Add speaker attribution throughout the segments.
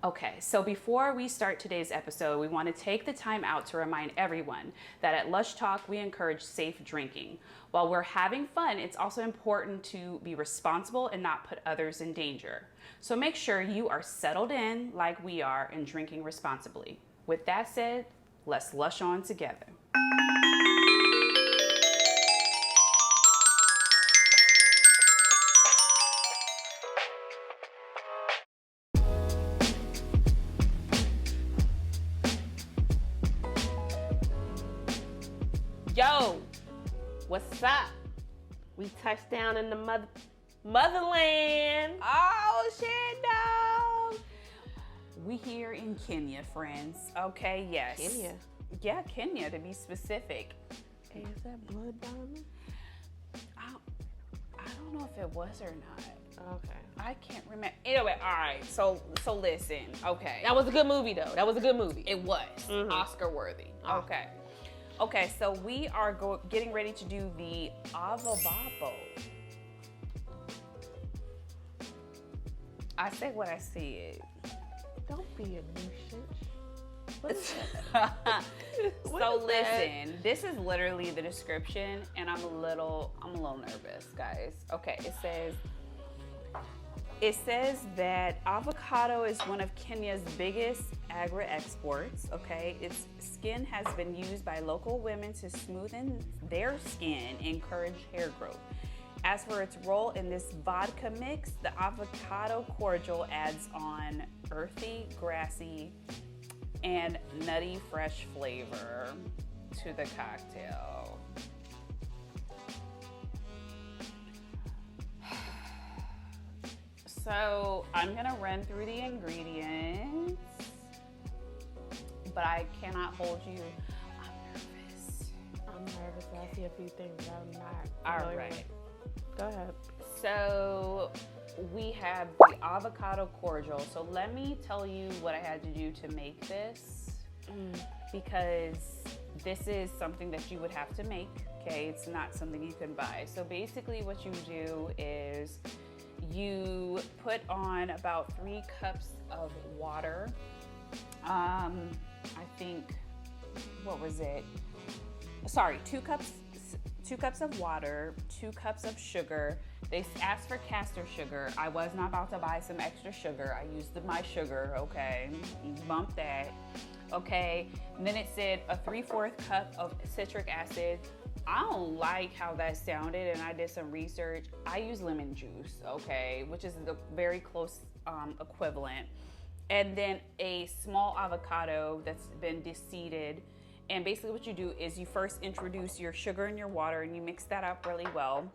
Speaker 1: Okay, so before we start today's episode, we want to take the time out to remind everyone that at Lush Talk, we encourage safe drinking. While we're having fun, it's also important to be responsible and not put others in danger. So make sure you are settled in like we are and drinking responsibly. With that said, let's lush on together. Yo, what's up?
Speaker 2: We touched down in the motherland.
Speaker 1: Oh shit, no. We here in Kenya, friends. Okay, yes.
Speaker 2: Kenya?
Speaker 1: Yeah, Kenya to be specific.
Speaker 2: Hey, is that blood diamond?
Speaker 1: I don't know if it was or not.
Speaker 2: Okay.
Speaker 1: I can't remember. Anyway, all right. So listen. Okay.
Speaker 2: That was a good movie, though. That was a good movie.
Speaker 1: It was Oscar worthy. Okay. Okay, so we are getting ready to do the Avobabo. I say what I said.
Speaker 2: Don't be a nuisance. What is
Speaker 1: So listen, this is literally the description, and I'm a little nervous, guys. Okay, it says that avocado is one of Kenya's biggest agri-exports, okay? Its skin has been used by local women to smoothen their skin and encourage hair growth. As for its role in this vodka mix, the avocado cordial adds on earthy, grassy, and nutty fresh flavor to the cocktail. So I'm gonna run through the ingredients, but I cannot hold you.
Speaker 2: I'm nervous. I see a few things that I'm not.
Speaker 1: All right.
Speaker 2: Go ahead.
Speaker 1: So we have the avocado cordial. So let me tell you what I had to do to make this, because this is something that you would have to make, okay? It's not something you can buy. So basically what you do is you put on about 3 cups of water. I think, what was it? Sorry, 2 cups of water, 2 cups of sugar. They asked for castor sugar. I was not about to buy some extra sugar. I used my sugar, okay? Bump that, okay? And then it said a 3/4 cup of citric acid. I don't like how that sounded, and I did some research. I use lemon juice, okay, which is the very close equivalent. And then a small avocado that's been deseeded. And basically what you do is you first introduce your sugar and your water, and you mix that up really well,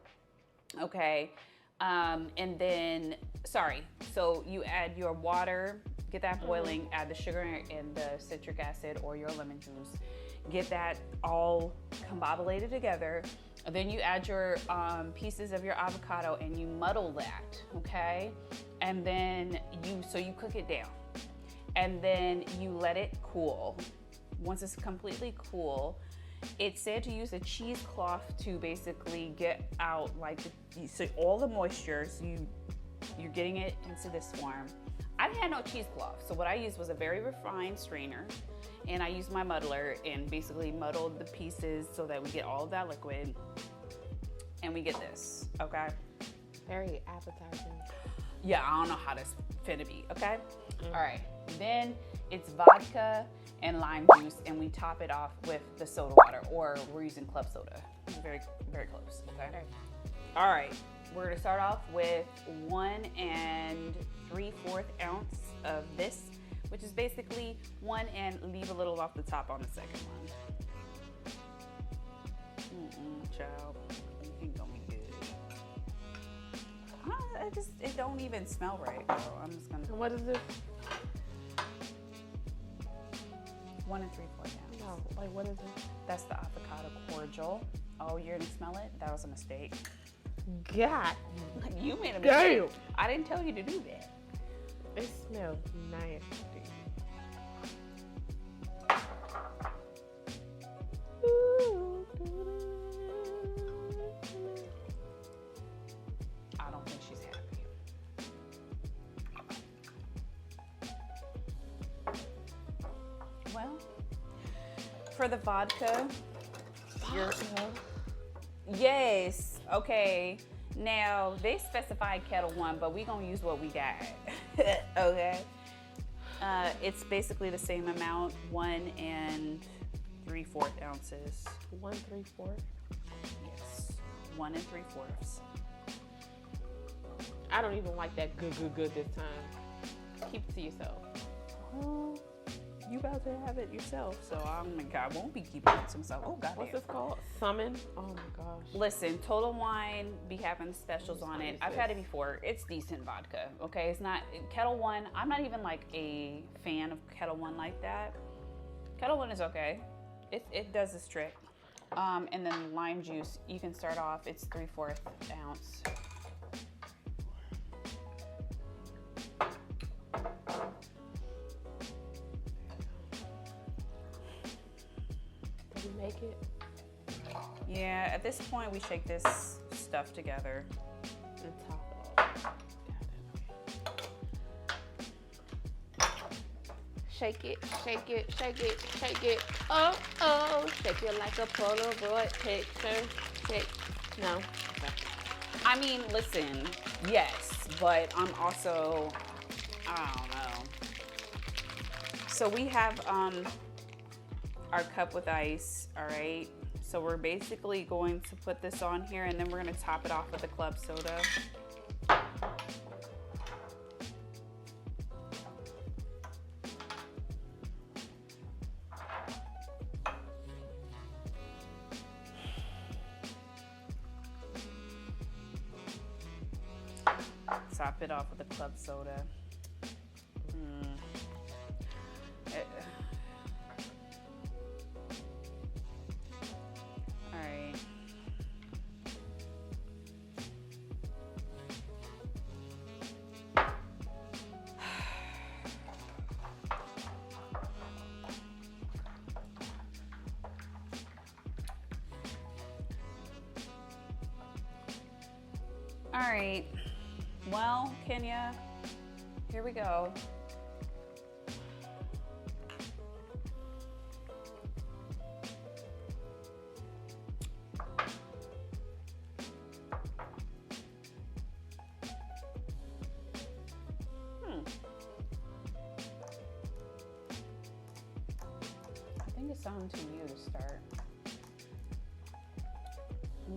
Speaker 1: okay? And then, so you add your water, get that boiling, add the sugar and the citric acid or your lemon juice. Get that all combobulated together. And then you add your pieces of your avocado and you muddle that, okay? And then you cook it down. And then you let it cool. Once it's completely cool, it's said to use a cheesecloth to basically get out so all the moisture, so you're getting it into this form. I didn't have no cheesecloth, so what I used was a very refined strainer, and I used my muddler and basically muddled the pieces so that we get all of that liquid, and we get this, okay?
Speaker 2: Very appetizing.
Speaker 1: Yeah, I don't know how this finna be, okay? All right, then it's vodka and lime juice, and we top it off with the soda water, or we're using club soda. It's very, very close, okay? All right, we're gonna start off with 1 3/4 ounce of this, which is basically 1, and leave a little off the top on the second one. Child, it ain't gonna be good. It don't even smell right, bro. I'm just gonna.
Speaker 2: And what is this?
Speaker 1: 1 3/4 ounce.
Speaker 2: No, what is it?
Speaker 1: That's the avocado cordial. Oh, you didn't smell it? That was a mistake.
Speaker 2: God.
Speaker 1: You made a mistake.
Speaker 2: Damn.
Speaker 1: I didn't tell you to do that.
Speaker 2: It smells nasty.
Speaker 1: I don't think she's happy. for the vodka, yes, okay. Now, they specified Ketel One, but we gonna use what we got, okay? It's basically the same amount, 1 3/4 ounces.
Speaker 2: 1 3/4?
Speaker 1: Yes, 1 3/4.
Speaker 2: I don't even like that good this time. Keep it to yourself.
Speaker 1: Well, you about to have it yourself, so I won't be keeping it to myself. Oh, God.
Speaker 2: What's this called? Summon? Oh, my gosh.
Speaker 1: Listen, Total Wine be having specials on it. I've had it before. It's decent vodka, okay? It's not Ketel One. I'm not even like a fan of Ketel One like that. Ketel One is okay. It does its trick. And then lime juice, you can start off, it's 3/4 ounce.
Speaker 2: Did we make it?
Speaker 1: Yeah, at this point, we shake this stuff together.
Speaker 2: And top it off. Shake it, shake it, shake it, shake it. Oh, oh. Shake it like a Polaroid picture. Shake. No. Okay.
Speaker 1: I mean, listen, yes, but I'm also, I don't know. So we have our cup with ice, all right? So we're basically going to put this on here, and then we're gonna top it off with a club soda. Top it off with a club soda. All right. All right. Well, Kenya, here we go. I think it's on to you to start.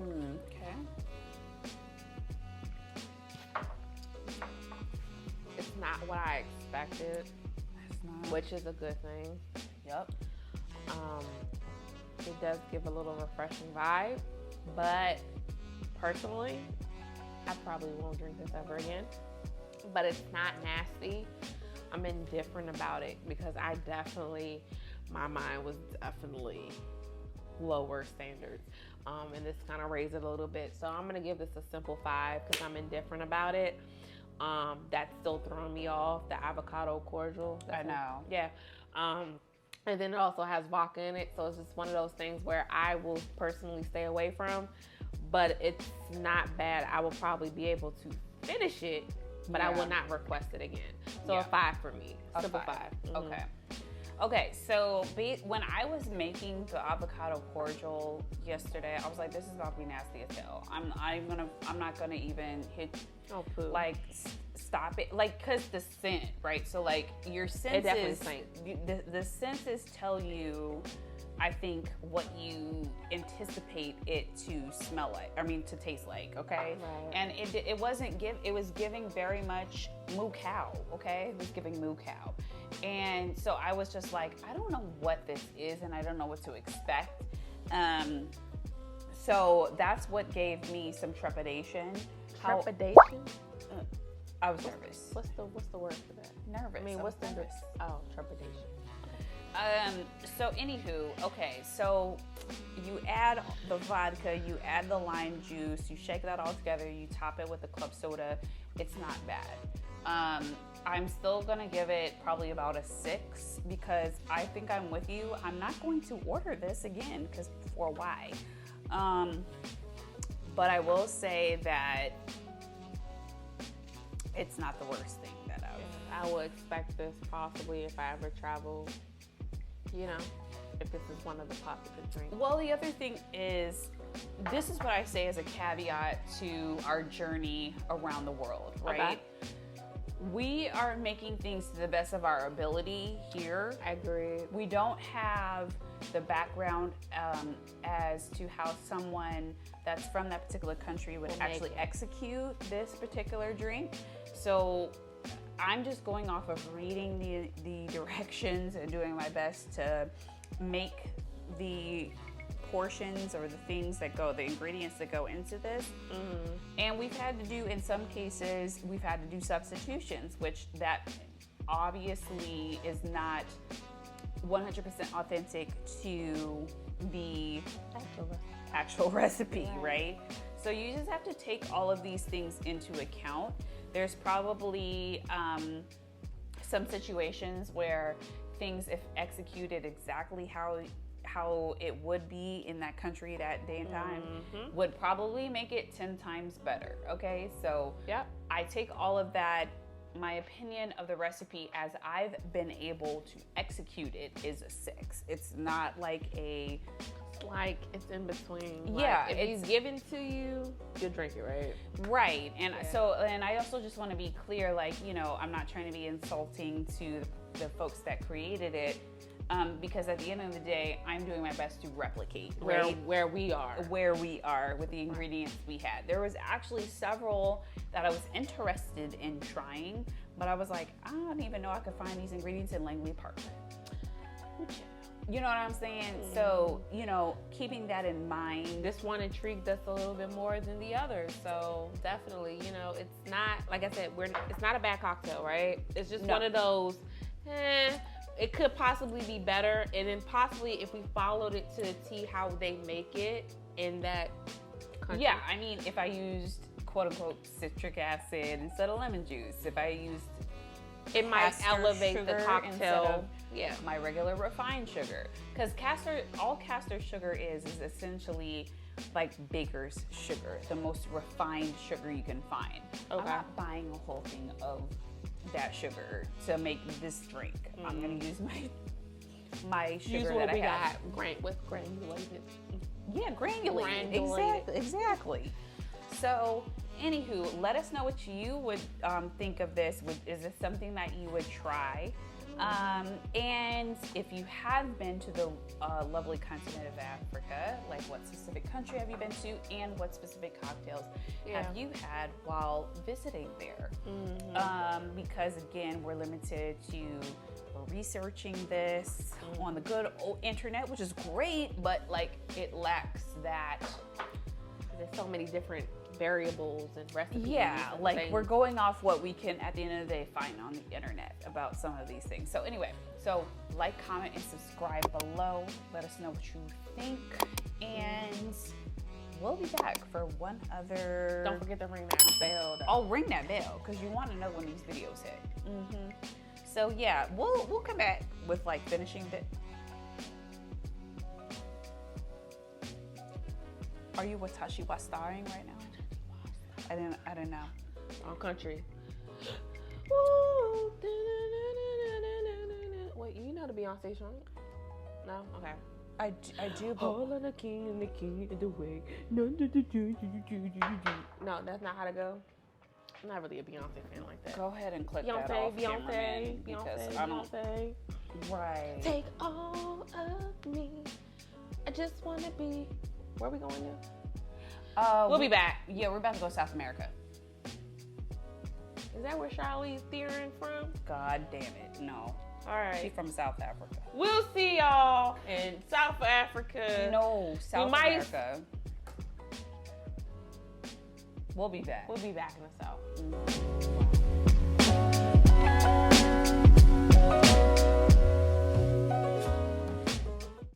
Speaker 1: Okay.
Speaker 2: It's not what I expected, which is a good thing.
Speaker 1: Yep.
Speaker 2: It does give a little refreshing vibe, but personally, I probably won't drink this ever again. But it's not nasty. I'm indifferent about it because my mind was definitely lower standards. And this kind of raised it a little bit. So I'm gonna give this a simple 5 because I'm indifferent about it. That's still throwing me off. The avocado cordial.
Speaker 1: I know.
Speaker 2: Yeah. And then it also has vodka in it. So it's just one of those things where I will personally stay away from, but it's not bad. I will probably be able to finish it, but I will not request it again. So a 5 for me. Simple 5. Mm-hmm.
Speaker 1: Okay. Okay, so when I was making the avocado cordial yesterday, I was like, this is about to be nasty as hell. I'm not gonna even hit, stop it, cause the scent, right? So your senses, the senses tell you, I think, what you anticipate it to smell like. I mean, to taste like. Okay.
Speaker 2: Right.
Speaker 1: And it was giving very much moo cow. Okay, it was giving moo cow. And so I was just like, I don't know what this is, and I don't know what to expect. So that's what gave me some trepidation.
Speaker 2: Trepidation?
Speaker 1: I was nervous.
Speaker 2: What's the word for that?
Speaker 1: Nervous.
Speaker 2: I mean, what's the
Speaker 1: nervous?
Speaker 2: Oh, trepidation.
Speaker 1: So anywho, okay, so you add the vodka, you add the lime juice, you shake that all together, you top it with the club soda. It's not bad. I'm still gonna give it probably about a 6 because I think I'm with you. I'm not going to order this again because for why? But I will say that it's not the worst thing that
Speaker 2: I would expect this possibly if I ever travel, if this is one of the popular drinks.
Speaker 1: Well, the other thing is, this is what I say as a caveat to our journey around the world, right?
Speaker 2: Okay.
Speaker 1: We are making things to the best of our ability here.
Speaker 2: I agree.
Speaker 1: We don't have the background as to how someone that's from that particular country would actually execute this particular drink. So I'm just going off of reading the directions and doing my best to make the portions or the things that go, the ingredients that go into this. And we've had to do, in some cases, we've had to do substitutions, which that obviously is not 100% authentic to the actual recipe, right? So you just have to take all of these things into account. There's probably some situations where things, if executed exactly how it would be in that country that day and time, would probably make it 10 times better, okay? So I take all of that. My opinion of the recipe as I've been able to execute it is a 6. It's not like a...
Speaker 2: Like, it's in between.
Speaker 1: Yeah.
Speaker 2: Like, if it's given to you, you'll drink it, right?
Speaker 1: Right. And so, and I also just want to be clear, like, you know, I'm not trying to be insulting to the folks that created it. Because at the end of the day, I'm doing my best to replicate
Speaker 2: where we are
Speaker 1: with the ingredients we had. There was actually several that I was interested in trying, but I was like, I don't even know I could find these ingredients in Langley Park. You know what I'm saying? So, you know, keeping that in mind.
Speaker 2: This one intrigued us a little bit more than the others. So definitely, you know, it's not, like I said, it's not a bad cocktail, right? It's just one of those, it could possibly be better. And then possibly if we followed it to the T how they make it in that country.
Speaker 1: Yeah, I mean, if I used quote unquote citric acid instead of lemon juice, if I used
Speaker 2: it might elevate the cocktail.
Speaker 1: My regular refined sugar. Because all castor sugar is essentially like baker's sugar, the most refined sugar you can find. I'm not buying a whole thing of that sugar to make this drink. I'm gonna use my sugar that I have.
Speaker 2: With granulated.
Speaker 1: Yeah, granulated. Exactly. So, anywho, let us know what you would think of this. Is this something that you would try? And if you have been to the lovely continent of Africa, like what specific country have you been to, and what specific cocktails have you had while visiting there? Because again, we're limited to researching this on the good old internet, which is great, but like it lacks that.
Speaker 2: There's so many different variables and recipes.
Speaker 1: Yeah, like we're going off what we can at the end of the day find on the internet about some of these things. So anyway, like, comment, and subscribe below. Let us know what you think, and we'll be back for one other.
Speaker 2: Don't forget to ring that bell.
Speaker 1: I'll ring that bell because you want to know when these videos hit. So yeah, we'll come back with like finishing bit. Are you Watashi wa starring right now? I don't know.
Speaker 2: Wrong country. Wait, you know the Beyonce song? No? Okay.
Speaker 1: I do, but...
Speaker 2: All of the king and the king of the way. No, that's not how to go. I'm not really a Beyonce fan like that.
Speaker 1: Go ahead and click that off,
Speaker 2: Beyonce.
Speaker 1: Right.
Speaker 2: Take all of me. I just want to be... Where are we going now? We'll be back.
Speaker 1: Yeah, we're about to go to South America.
Speaker 2: Is that where Charlize Theron from?
Speaker 1: God damn it, no.
Speaker 2: All right.
Speaker 1: She's from South Africa.
Speaker 2: We'll see y'all in South Africa.
Speaker 1: No, South America. We'll be back.
Speaker 2: We'll be back in the South.